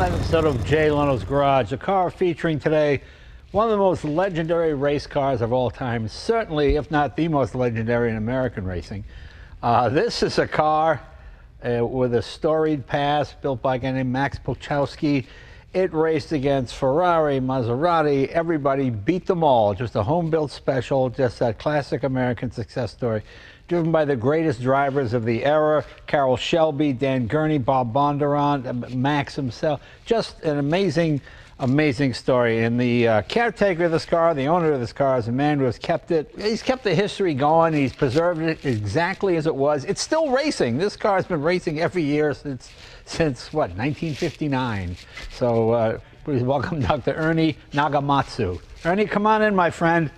episode of Jay Leno's Garage, a car featuring today one of the most legendary race cars of all time, certainly, if not the most legendary in American racing. This is a car with a storied past, built by a guy named Max Balchowsky. It raced against Ferrari, Maserati, everybody, beat them all. Just a home-built special, just that classic American success story. Driven by the greatest drivers of the era, Carrol Shelby, Dan Gurney, Bob Bondurant, Max himself. Just an amazing, amazing story. And the caretaker of this car, the owner of this car, is a man who has kept it. He's kept the history going. He's preserved it exactly as it was. It's still racing. This car has been racing every year since what, 1959. So please welcome Dr. Ernie Nagamatsu. Ernie, come on in, my friend.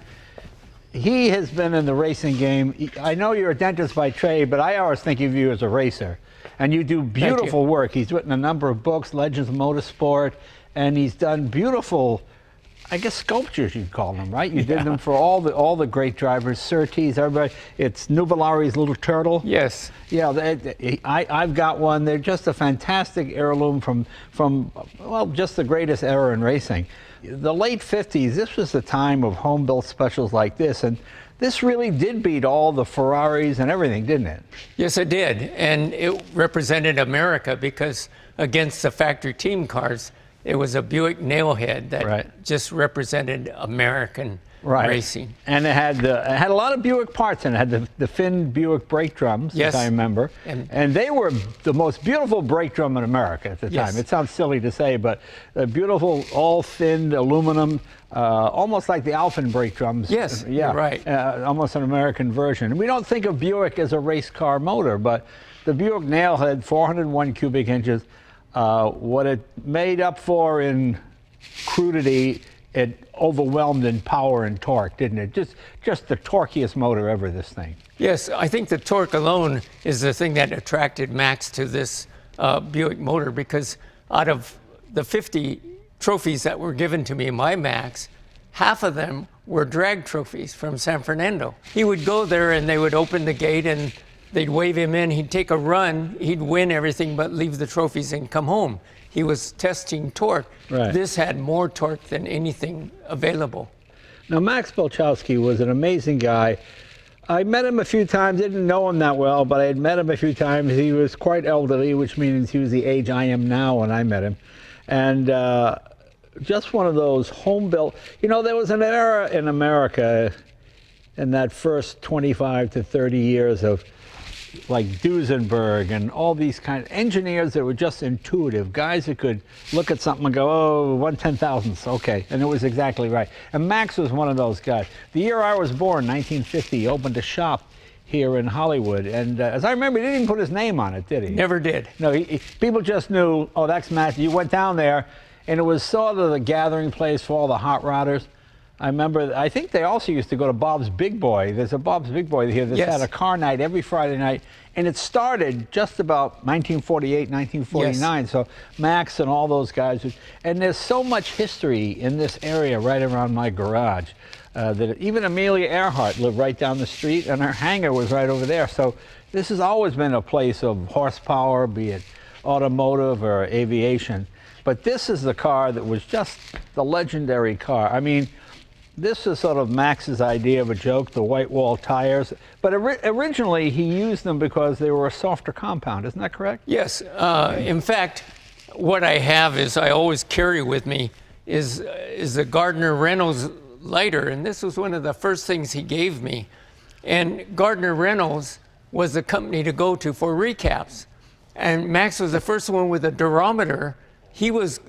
He has been in the racing game. I know you're a dentist by trade, but I always think of you as a racer. And you do beautiful work. He's written a number of books, Legends of Motorsport, and he's done beautiful, I guess, sculptures you'd call them, right? You did them for all the great drivers, Surtees, everybody. It's Nuvolari's little turtle. Yes. Yeah, I've got one. They're just a fantastic heirloom from well, just the greatest era in racing. The late 50s, this was the time of home-built specials like this, and this really did beat all the Ferraris and everything, didn't it? Yes, it did, and it represented America because against the factory team cars, it was a Buick Nailhead that just represented American racing. And it had a lot of Buick parts in it. It had the finned Buick brake drums, as I remember. And they were the most beautiful brake drum in America at the time. It sounds silly to say, but beautiful, all finned aluminum, almost like the Alpine brake drums. Yes, yeah, right. Almost an American version. And we don't think of Buick as a race car motor, but the Buick Nailhead, 401 cubic inches, what it made up for in crudity, it overwhelmed in power and torque, didn't it? Just the torquiest motor ever, this thing. Yes, I think the torque alone is the thing that attracted Max to this Buick motor, because out of the 50 trophies that were given to me in my Max, half of them were drag trophies from San Fernando. He would go there and they would open the gate and they'd wave him in, he'd take a run, he'd win everything but leave the trophies and come home. He was testing torque. This had more torque than anything available. Now, Max Balchowsky was an amazing guy. I met him a few times, didn't know him that well, but I had met him a few times. He was quite elderly, which means he was the age I am now when I met him. And just one of those home-built, you know, there was an era in America in that first 25 to 30 years of like Duesenberg and all these kind of engineers that were just intuitive, guys that could look at something and go, oh, 1/10,000th, okay, and it was exactly right. And Max was one of those guys. The year I was born, 1950, he opened a shop here in Hollywood, and as I remember, he didn't even put his name on it, did he? Never did. No, people just knew, oh, that's Max. You went down there, and it was sort of the gathering place for all the hot rodders. I remember, I think they also used to go to Bob's Big Boy. There's a Bob's Big Boy here that had a car night every Friday night. And it started just about 1948, 1949. So Max and all those guys. And there's so much history in this area right around my garage that even Amelia Earhart lived right down the street and her hangar was right over there. So this has always been a place of horsepower, be it automotive or aviation. But this is the car that was just the legendary car. I mean, this is sort of Max's idea of a joke, the white wall tires. But originally, he used them because they were a softer compound. Isn't that correct? Yes. In fact, what I have is I always carry with me is the Gardner Reynolds lighter. And this was one of the first things he gave me. And Gardner Reynolds was the company to go to for recaps. And Max was the first one with a durometer. He was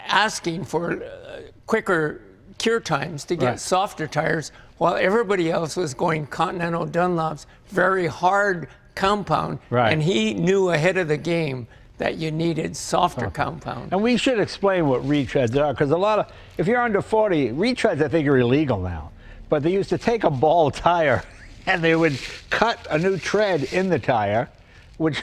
asking for quicker cure times to get softer tires, while everybody else was going Continental Dunlops, very hard compound, and he knew ahead of the game that you needed softer compound. And we should explain what retreads are, because a lot of, if you're under 40, retreads I think are illegal now, but they used to take a ball tire and they would cut a new tread in the tire, which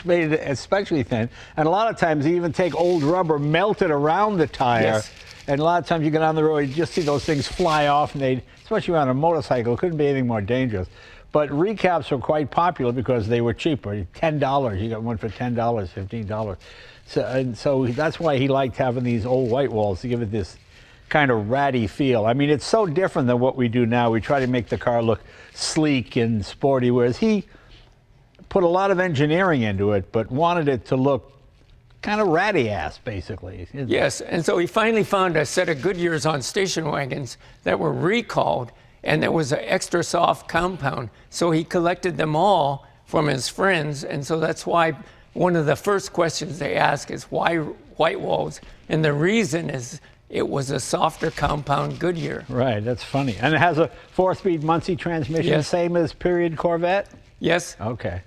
made it especially thin, and a lot of times they even take old rubber, melt it around the tire. And a lot of times you go down the road, you just see those things fly off, and especially on a motorcycle, it couldn't be anything more dangerous. But recaps were quite popular because they were cheaper. $10, you got one for $10, $15. So that's why he liked having these old white walls to give it this kind of ratty feel. I mean, it's so different than what we do now. We try to make the car look sleek and sporty, whereas he put a lot of engineering into it, but wanted it to look kind of ratty-ass, basically. Yes, and so he finally found a set of Goodyears on station wagons that were recalled, and there was an extra soft compound. So he collected them all from his friends, and so that's why one of the first questions they ask is why white walls, and the reason is it was a softer compound Goodyear. Right, that's funny. And it has a 4-speed Muncie transmission, Yes. same as period Corvette? Yes. Okay.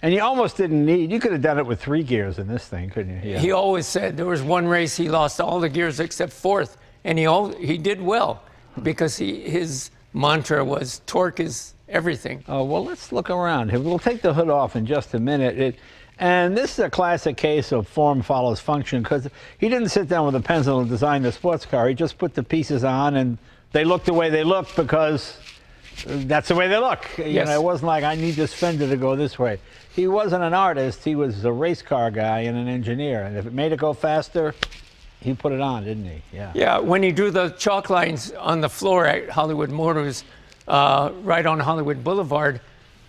And you almost didn't need, you could have done it with 3 gears in this thing, couldn't you? Yeah. He always said there was one race he lost all the gears except fourth, and he did well because his mantra was torque is everything. Oh, well, let's look around here. We'll take the hood off in just a minute. And this is a classic case of form follows function, because he didn't sit down with a pencil and design the sports car. He just put the pieces on, and they look the way they look because that's the way they look. Yes. You know, it wasn't like, I need this fender to go this way. He wasn't an artist. He was a race car guy and an engineer. And if it made it go faster, he put it on, didn't he? Yeah. Yeah, when he drew the chalk lines on the floor at Hollywood Motors, right on Hollywood Boulevard,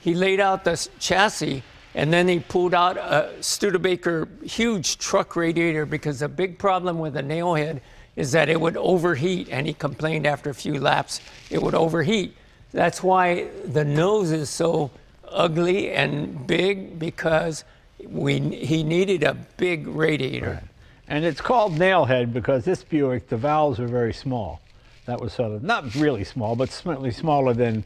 he laid out this chassis, and then he pulled out a Studebaker huge truck radiator, because the big problem with the Nailhead is that it would overheat, and he complained after a few laps it would overheat. That's why the nose is so ugly and big, because he needed a big radiator. Right. And it's called Nailhead because this Buick, the valves are very small. That was sort of, not really small, but slightly smaller than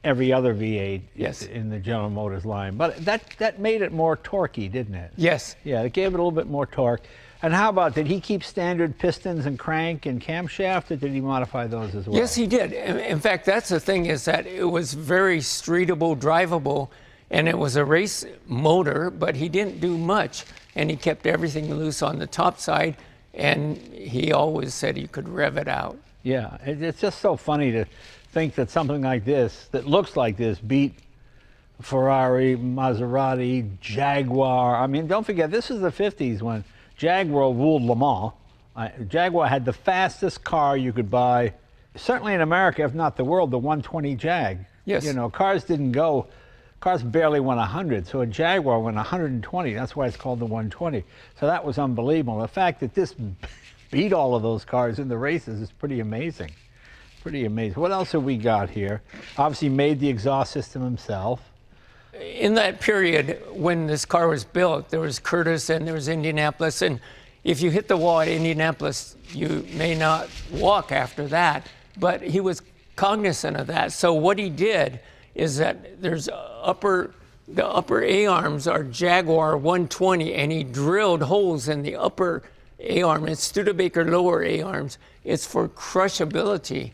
every other V8 Yes. in the General Motors line. But that made it more torquey, didn't it? Yes. Yeah, it gave it a little bit more torque. And how about, did he keep standard pistons and crank and camshaft, or did he modify those as well? Yes, he did. In fact, that's the thing, is that it was very streetable, drivable, and it was a race motor, but he didn't do much, and he kept everything loose on the top side, and he always said he could rev it out. Yeah, it's just so funny to think that something like this, that looks like this, beat Ferrari, Maserati, Jaguar. I mean, don't forget, this is the 50s when Jaguar ruled Le Mans. Jaguar had the fastest car you could buy, certainly in America, if not the world, the 120 Jag. Yes. You know, cars barely went 100, so a Jaguar went 120. That's why it's called the 120. So that was unbelievable. The fact that this beat all of those cars in the races is pretty amazing. Pretty amazing. What else have we got here? Obviously made the exhaust system himself. In that period when this car was built, there was Curtis and there was Indianapolis, and if you hit the wall at Indianapolis, you may not walk after that, but he was cognizant of that. So what he did is that there's the upper A-arms are Jaguar 120, and he drilled holes in the upper A-arm. It's Studebaker lower A-arms. It's for crushability.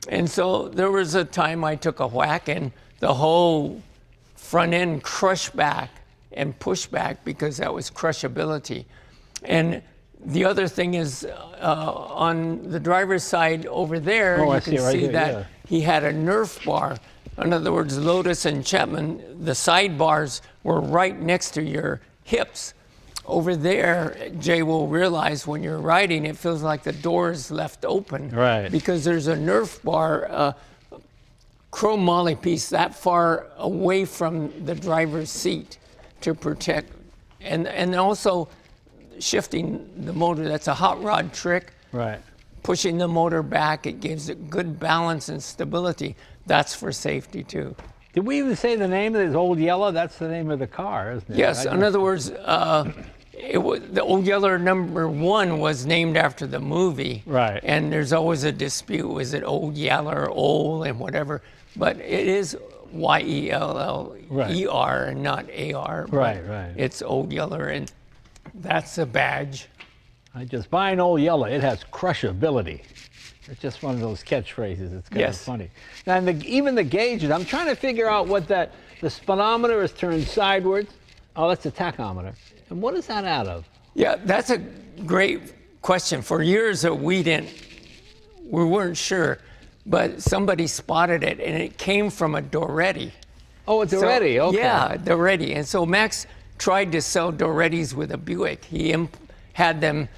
And so there was a time I took a whack, and the whole front end crushed back and pushed back, because that was crushability. And the other thing is on the driver's side over there, you can see that he had a Nerf bar. In other words, Lotus and Chapman, the side bars were right next to your hips. Over there, Jay will realize when you're riding, it feels like the door is left open. Right. Because there's a Nerf bar, chrome moly piece that far away from the driver's seat to protect. And also shifting the motor, that's a hot rod trick. Right. Pushing the motor back, it gives it good balance and stability. That's for safety too. Did we even say the name of this Old Yeller? That's the name of the car, isn't it? Yes, in other words, the Old Yeller #1 was named after the movie. Right. And there's always a dispute, is it Old Yeller, Old, and whatever. But it is Y-E-L-L-E-R and not A-R. Right, right. It's Old Yeller, and that's a badge. I just buy an Old Yeller. It has crushability. It's just one of those catchphrases. It's kind of funny. And even the gauges, I'm trying to figure out what the speedometer is turned sideways. Oh, that's the tachometer. And what is that out of? Yeah, that's a great question. For years we weren't sure, but somebody spotted it, and it came from a Doretti. Oh, it's Doretti. Okay. Yeah, Doretti. And so Max tried to sell Dorettis with a Buick. He had them,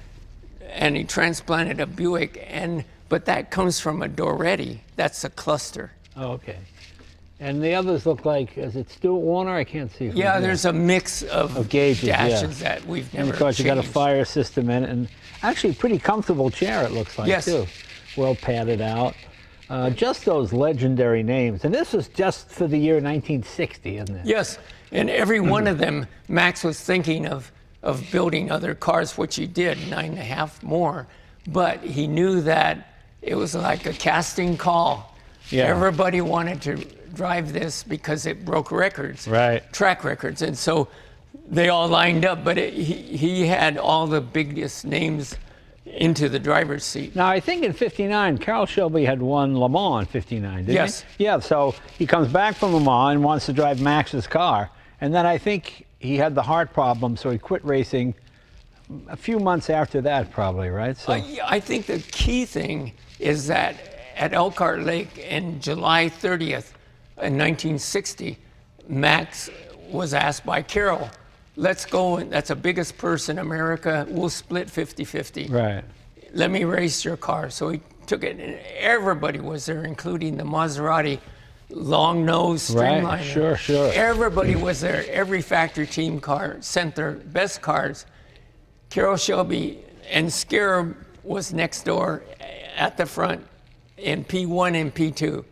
and he transplanted a Buick, but that comes from a Doretti. That's a cluster. Oh, okay. And the others look like, is it Stuart Warner? I can't see. Yeah, here. There's a mix of gauges, dashes that we've never And of course, changed. you got a fire system in it, and actually a pretty comfortable chair, it looks like, yes. too. Well padded out. Just those legendary names. And this was just for the year 1960, isn't it? Yes, and every one of them, Max was thinking of building other cars, which he did, 9.5 more. But he knew that it was like a casting call. Yeah. Everybody wanted to drive this because it broke records, right? Track records. And so they all lined up, but he had all the biggest names into the driver's seat. Now, I think in 59, Carrol Shelby had won Le Mans in 59, didn't yes. he? Yeah, so he comes back from Le Mans and wants to drive Max's car. And then I think he had the heart problem, so he quit racing a few months after that, probably, right? So I think the key thing is that at Elkhart Lake in July 30th in 1960, Max was asked by Carrol, let's go, that's the biggest purse in America, we'll split 50-50. Right. Let me race your car. So he took it, and everybody was there, including the Maserati long nose streamliner. Right, sure. Everybody was there. Every factory team car sent their best cars. Carrol Shelby and Scarab was next door at the front in P1 and P2.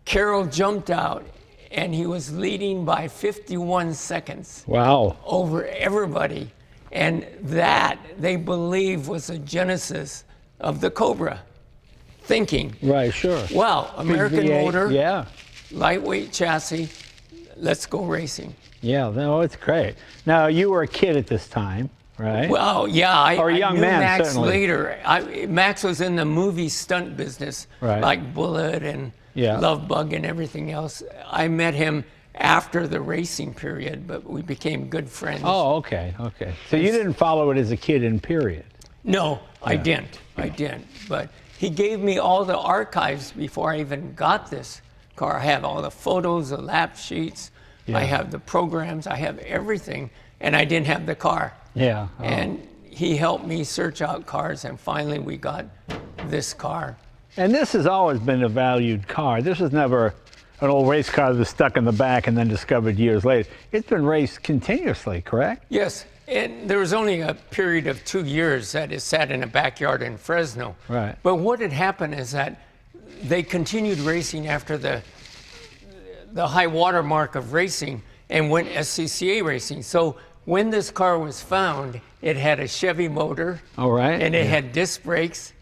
Carrol jumped out, and he was leading by 51 seconds. Wow. Over everybody. And that, they believe, was the genesis of the Cobra. Thinking, right, sure. Wow, American V8, motor, yeah, lightweight chassis, let's go racing. Yeah, no, it's great. Now, you were a kid at this time, right? Well, yeah, or a young knew man, Max certainly. later. Max was in the movie stunt business, right. like Bullet and Love Bug and everything else. I met him after the racing period, but we became good friends. Oh, okay. So you didn't follow it as a kid in period? No, I didn't. But he gave me all the archives before I even got this car. I have all the photos, the lap sheets, I have the programs, I have everything, and I didn't have the car. Yeah. Oh. And he helped me search out cars, and finally we got this car. And this has always been a valued car. This was never an old race car that was stuck in the back and then discovered years later. It's been raced continuously, correct? Yes. And there was only a period of 2 years that it sat in a backyard in Fresno. Right. But what had happened is that they continued racing after the high water mark of racing and went SCCA racing. So when this car was found, it had a Chevy motor. All right. And it had disc brakes,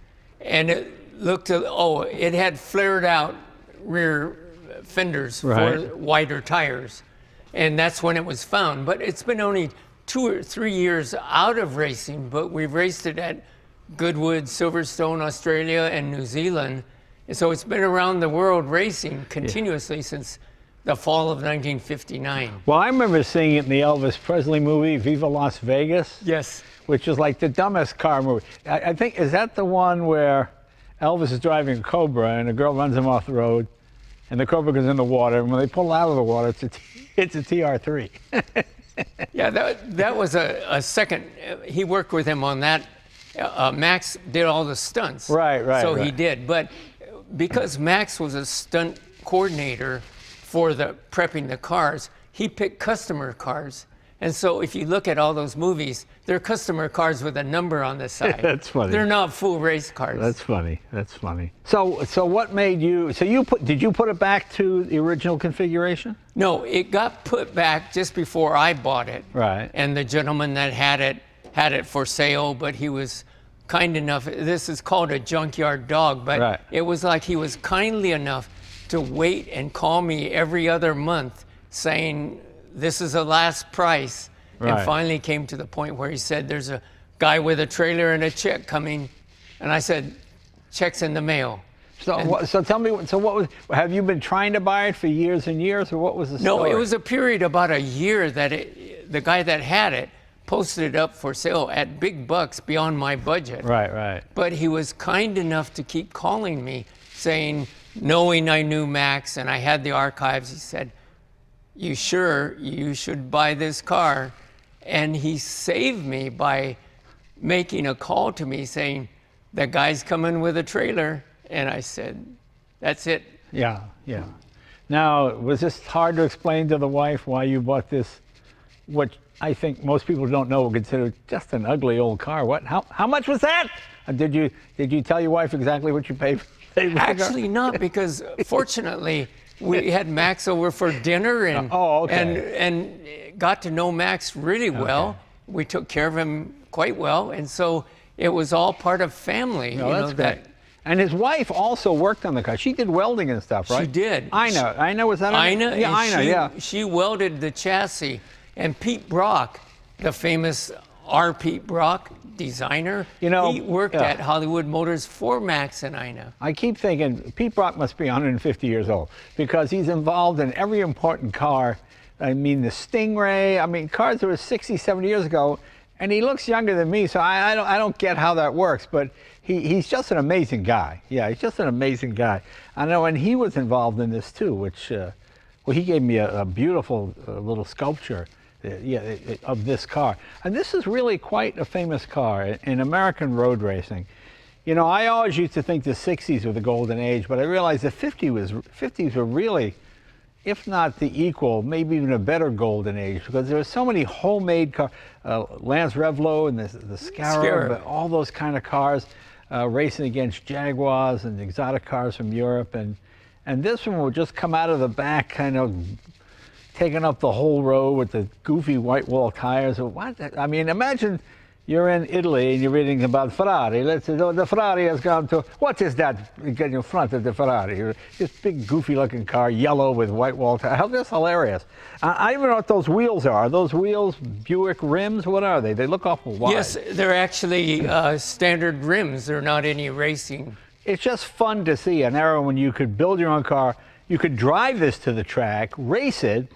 and it looked, it had flared out rear fenders for wider tires. And that's when it was found. But it's been only 2 or 3 years out of racing, but we've raced it at Goodwood, Silverstone, Australia, and New Zealand. And so it's been around the world racing continuously since the fall of 1959. Well, I remember seeing it in the Elvis Presley movie, Viva Las Vegas. Yes. Which is like the dumbest car movie. I think, is that the one where Elvis is driving a Cobra and a girl runs him off the road and the Cobra goes in the water, and when they pull out of the water, it's a TR3. Yeah, that was a second. He worked with him on that. Max did all the stunts. Right. So he did. But because Max was a stunt coordinator for the prepping the cars, he picked customer cars. And so if you look at all those movies, they're customer cars with a number on the side. That's funny. They're not full race cars. That's funny. So what made you, did you put it back to the original configuration? No, it got put back just before I bought it. Right. And the gentleman that had it for sale, but he was kind enough, this is called a junkyard dog, but it was like he was kindly enough to wait and call me every other month saying, this is the last price. And finally came to the point where he said, there's a guy with a trailer and a check coming. And I said, check's in the mail. So tell me, what was, have you been trying to buy it for years and years, or what was the story? No, it was a period about a year that the guy that had it posted it up for sale at big bucks beyond my budget. Right. But he was kind enough to keep calling me saying, knowing I knew Max and I had the archives, he said, you sure you should buy this car? And he saved me by making a call to me saying, the guy's coming with a trailer. And I said, that's it. Yeah, yeah. Now, was this hard to explain to the wife why you bought this, what I think most people don't know, consider just an ugly old car? What? How much was that? Did you tell your wife exactly what you paid for the car? Actually not, because fortunately we had Max over for dinner and and got to know Max really well. Okay. We took care of him quite well, and so it was all part of family. No, that's great. And his wife also worked on the car. She did welding and stuff, right? She did. Ina, was that her name? Ina? Yeah, Ina, yeah. She welded the chassis. And Pete Brock, the famous R. Pete Brock designer, he worked at Hollywood Motors for Max and Ina. I keep thinking Pete Brock must be 150 years old because he's involved in every important car. I mean, the Stingray, I mean, cars that were 60, 70 years ago, and he looks younger than me, so I don't get how that works, but he's just an amazing guy. Yeah, he's just an amazing guy. I know, and he was involved in this too, which, well, he gave me a beautiful little sculpture of this car. And this is really quite a famous car in American road racing. You know, I always used to think the 60s were the golden age, but I realized the 50s were really, if not the equal, maybe even a better golden age, because there were so many homemade cars, Lance Revlo and the Scarab, all those kind of cars racing against Jaguars and exotic cars from Europe. And this one would just come out of the back, kind of taking up the whole road with the goofy white wall tires. What? I mean, imagine you're in Italy and you're reading about Ferrari. Let's say the Ferrari has gone to, what is that in front of the Ferrari? This big goofy looking car, yellow with white wall tires. That's hilarious. I don't even know what those wheels are. Are those wheels Buick rims? What are they? They look awful wide. Yes, they're actually standard rims. They're not any racing. It's just fun to see an era when you could build your own car. You could drive this to the track, race it,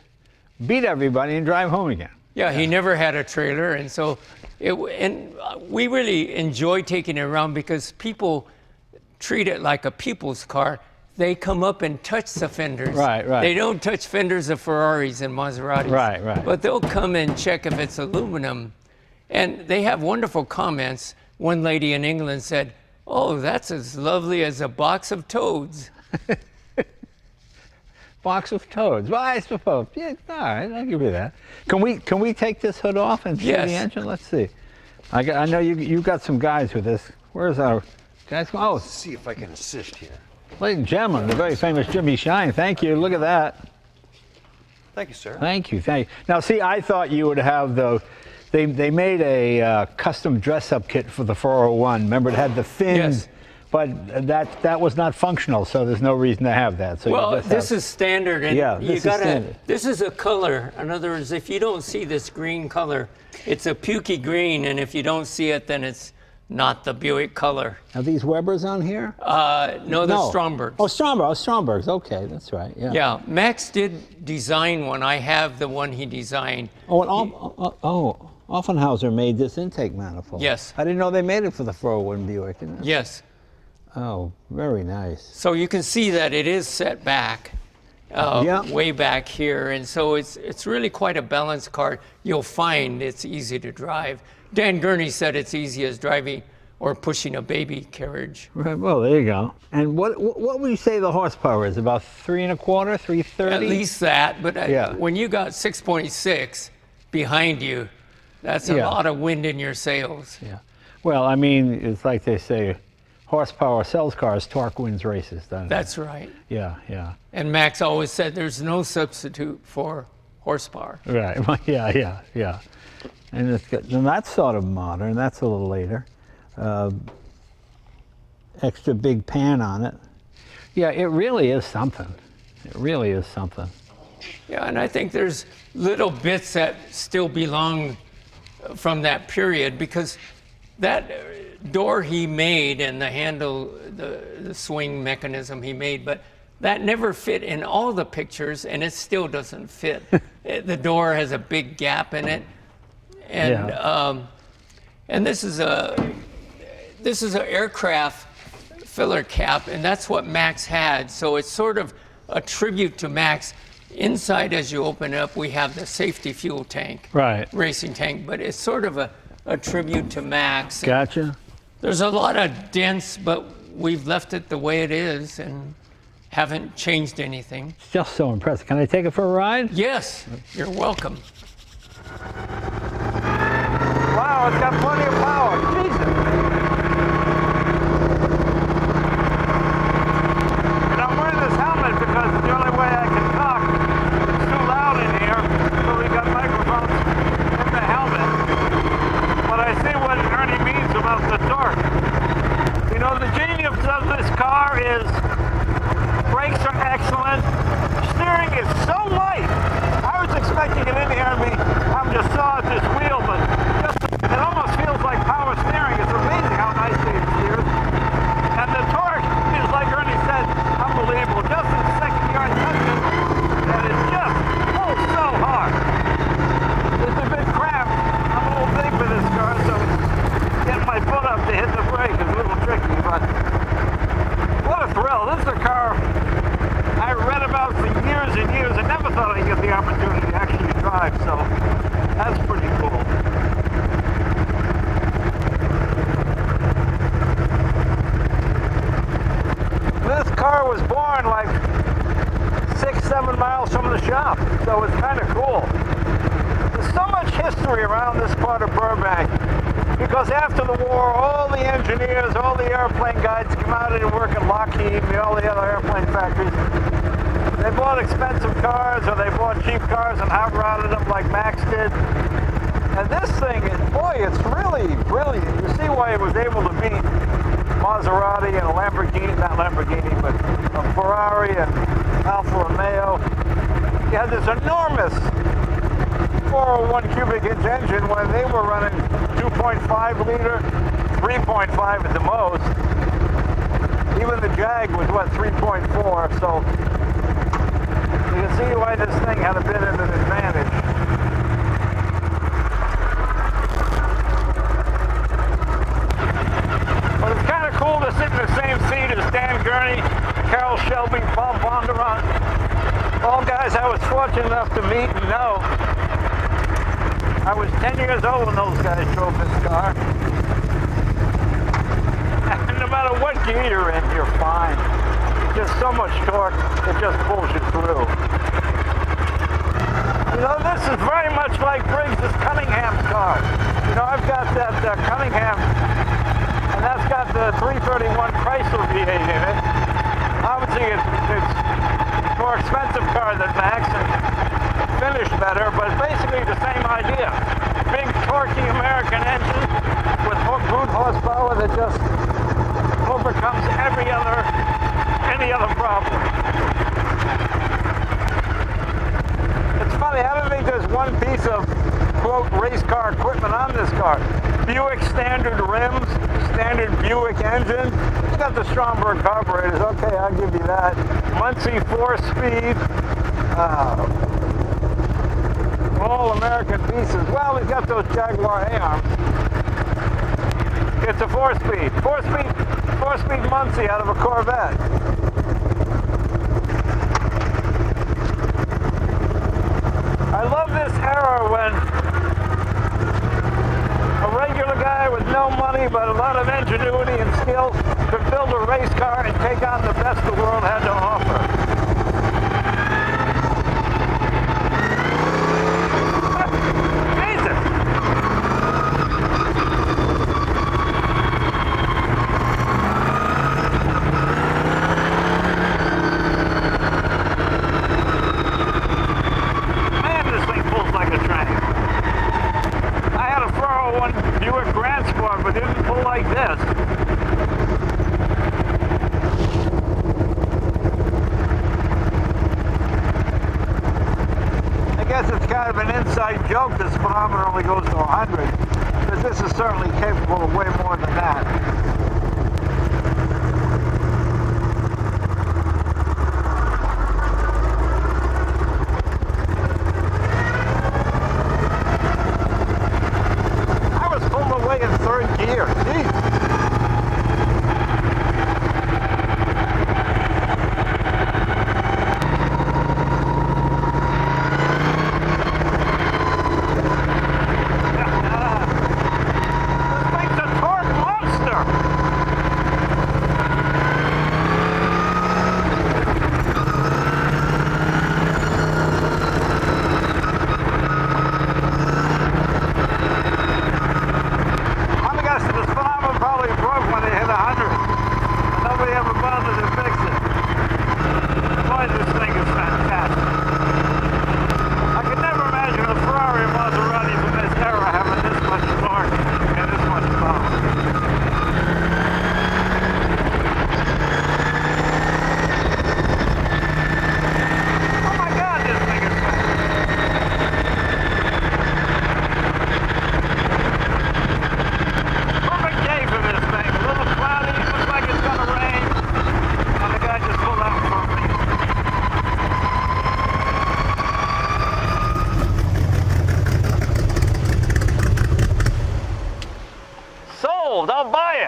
beat everybody, and drive home again. Yeah, he never had a trailer, and so we really enjoy taking it around because people treat it like a people's car. They come up and touch the fenders. Right. They don't touch fenders of Ferraris and Maseratis. Right. But they'll come and check if it's aluminum. And they have wonderful comments. One lady in England said, "Oh, that's as lovely as a box of toads." Box of toads. Well, I suppose. Yeah, all right, I'll give you that. Can we take this hood off and see the engine? Let's see. I know you got some guys with this. Where's our guys? Oh, let's see if I can assist here. Ladies and gentlemen, the very famous Jimmy Shine. Thank you. Look at that. Thank you, sir. Thank you. Now, see, I thought you would have the. They made a custom dress-up kit for the 401. Remember, it had the fins. Yes. But that was not functional, so there's no reason to have that. So well, this is standard, and standard. This is a color. In other words, if you don't see this green color, it's a pukey green, and if you don't see it, then it's not the Buick color. Are these Webers on here? No, they're Strombergs. Oh, Strombergs. Okay, that's right. Yeah. Yeah, Max did design one. I have the one he designed. Oh, and Offenhauser made this intake manifold. Yes. I didn't know they made it for the 401 Buick. Yes. Oh, very nice. So you can see that it is set back, way back here, and so it's really quite a balanced car. You'll find it's easy to drive. Dan Gurney said it's easy as driving or pushing a baby carriage. Right. Well, there you go. And what would you say the horsepower is? About 3.25, 330? At least that. But when you got 6.6 behind you, that's a lot of wind in your sails. Yeah. Well, I mean, it's like they say. Horsepower sells cars, torque wins races, doesn't it? That's right. Yeah. And Max always said there's no substitute for horsepower. Right. Yeah. And that's sort of modern. That's a little later. Extra big pan on it. Yeah, it really is something. It really is something. Yeah, and I think there's little bits that still belong from that period because that door he made and the handle, the swing mechanism he made, but that never fit in all the pictures, and it still doesn't fit. The door has a big gap in it, and this is an aircraft filler cap, and that's what Max had. So it's sort of a tribute to Max, Inside, as you open it up, we have the safety fuel tank, Right. racing tank, but it's sort of a tribute to Max. Gotcha. There's a lot of dents, but we've left it the way it is and haven't changed anything. It's just so impressive. Can I take it for a ride? Yes, you're welcome. Wow, it's got plenty of power. Jesus. And I'm wearing this helmet because it's the only way I can talk. It's too loud in here, so we got microphones in the helmet. But I see what Ernie means about the torque. You know, the genius of this car is brakes are excellent. Steering is so light. I was expecting it in here and me having to saw at this wheel, but it almost feels like power steering. It's amazing how nicely it steers. And the torque is, like Ernie said, unbelievable. Just in the second year I touched it, and it just pulls so hard. It's a bit cramped. I'm a little big for this car, so getting my foot up to hit the brake is a little tricky, but what a thrill. This is a car I read about for years and years. I never thought I'd get the opportunity to actually drive, so that's pretty cool. This car was born like 6-7 miles from the shop, so it's kind of cool. There's so much history around this part of Burbank because after the war, all the engineers, all the airplane guys come out and work at Lockheed and all the other airplane factories. They bought expensive cars or they bought cheap cars and hot-rodded them like Max did. And this thing, boy, it's really brilliant. You see why it was able to beat Maserati and a Lamborghini, not Lamborghini, but a Ferrari and Alfa Romeo. You had this enormous 401 cubic inch engine when they were running 2.5 liter, 3.5 at the most. Even the Jag was, what, 3.4, so you can see why this thing had a bit of an advantage. But it's kind of cool to sit in the same seat as Dan Gurney, Carrol Shelby, Paul Bondurant, all guys I was fortunate enough to meet and know. I was 10 years old when those guys drove this car. And no matter what gear you're in, you're fine. Just so much torque, it just pulls you through. You know, this is very much like Briggs' Cunningham's car. You know, I've got that Cunningham, and that's got the 331 Chrysler V8 in it. Obviously, it's a more expensive car than Max, and finished better, but basically the same idea. Big, torquey American engine with brute horsepower that just overcomes any other problem. It's funny, I don't think there's one piece of, quote, race car equipment on this car. Buick standard rims, standard Buick engine. You got the Stromberg carburetors, okay, I'll give you that. Muncie 4-speed. All American pieces. Well, he's got those Jaguar A-arms. It's a 4-speed. 4-speed Muncie out of a Corvette. I love this era when a regular guy with no money but a lot of ingenuity and skill could build a race car and take on the best the world had to offer. Joke this speedometer only goes to 100, but this is certainly capable of way more than that. I was pulled away in third gear. Jeez.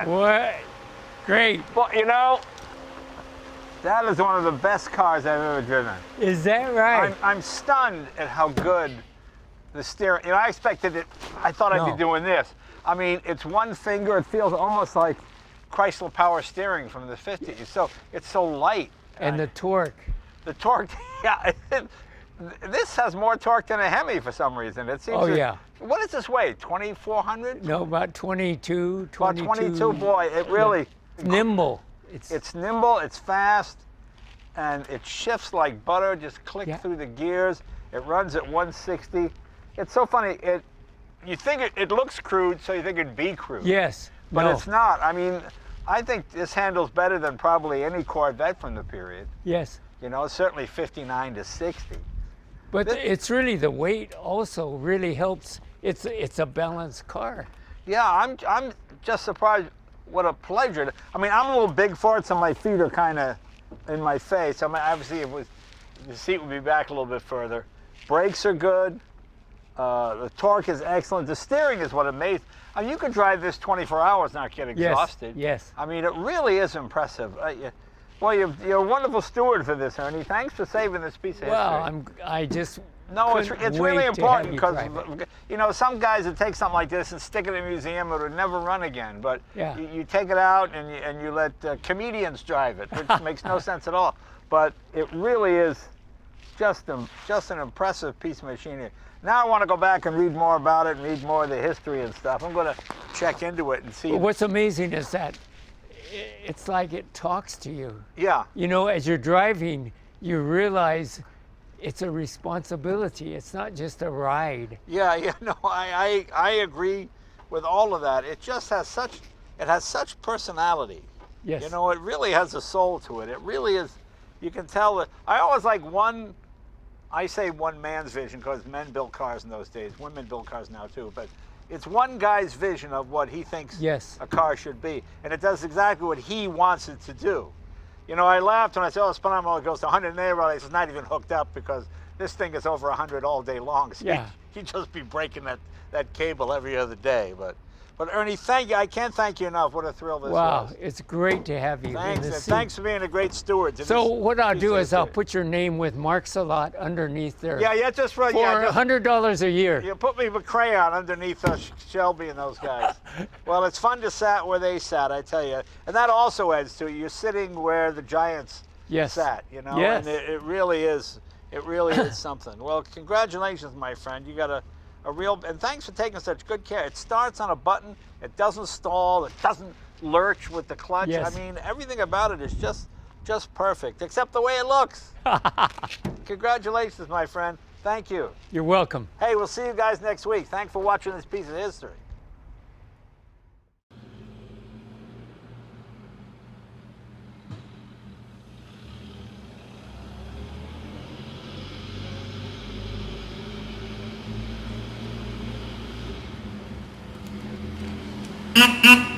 it. What? Great. Well, you know, that is one of the best cars I've ever driven. Is that right? I'm stunned at how good the steering. You know, I expected it. I thought I'd No. be doing this. I mean, it's one finger. It feels almost like Chrysler power steering from the 50s. So it's so light. And the torque. The torque, yeah. This has more torque than a Hemi for some reason. It seems. Oh, yeah. What does this weigh? 2,400? No, about 22, About 22. Boy, it really. Nimble. It's nimble. It's fast, and it shifts like butter. Just click Yeah. through the gears. It runs at 160. It's so funny. You think it looks crude, so you think it'd be crude. Yes. But no. it's not. I mean, I think this handles better than probably any Corvette from the period. Yes. You know, certainly 59 to 60. But it's really the weight also really helps. It's a balanced car. Yeah, I'm just surprised. What a pleasure. I mean, I'm a little big for it, so my feet are kind of in my face. I mean, obviously, the seat would be back a little bit further. Brakes are good. The torque is excellent. The steering is what amazed. I mean, you could drive this 24 hours, not get exhausted. Yes. I mean, it really is impressive. Well, you're a wonderful steward for this, Ernie. Thanks for saving this piece of Well, history. I just. No, it's couldn't really wait to important have you because, drive it. you know, some guys that take something like this and stick it in a museum, it would never run again. But Yeah. you take it out and you let comedians drive it, which makes no sense at all. But it really is just an impressive piece of machinery. Now I want to go back and read more about it and read more of the history and stuff. I'm going to check into it and see. What's amazing is that it's like it talks to you. Yeah. You know, as you're driving, you realize it's a responsibility. It's not just a ride. Yeah, no, I agree with all of that. It just has such personality. Yes. You know, it really has a soul to it. It really is. You can tell that. I always like I say one man's vision because men built cars in those days. Women build cars now too, but it's one guy's vision of what he thinks Yes. a car should be, and it does exactly what he wants it to do. You know, I laughed when I said, "Oh, the speedometer goes to 100 in the neighborhood." It's not even hooked up because this thing is over 100 all day long. So Yeah. he'd just be breaking that cable every other day. But Ernie, thank you. I can't thank you enough. What a thrill this Wow, was. it's great to have you in Thanks, this and seat. thanks for being a great steward. to So this what I'll piece do of is I'll history. put your name with Marks a Lot underneath there. Yeah, just right. For Yeah, just, $100 a year. you put me with crayon underneath Shelby and those guys. Well, it's fun to sat where they sat, I tell you. And that also adds to it. You're sitting where the Giants Yes. sat, you know. Yes. And it really is. It really is something. Well, congratulations, my friend. You got a real, and thanks for taking such good care. It starts on a button. It doesn't stall. It doesn't lurch with the clutch. Yes. I mean, everything about it is just perfect, except the way it looks. Congratulations, my friend. Thank you. You're welcome. Hey, we'll see you guys next week. Thanks for watching this piece of history. Mm-hmm.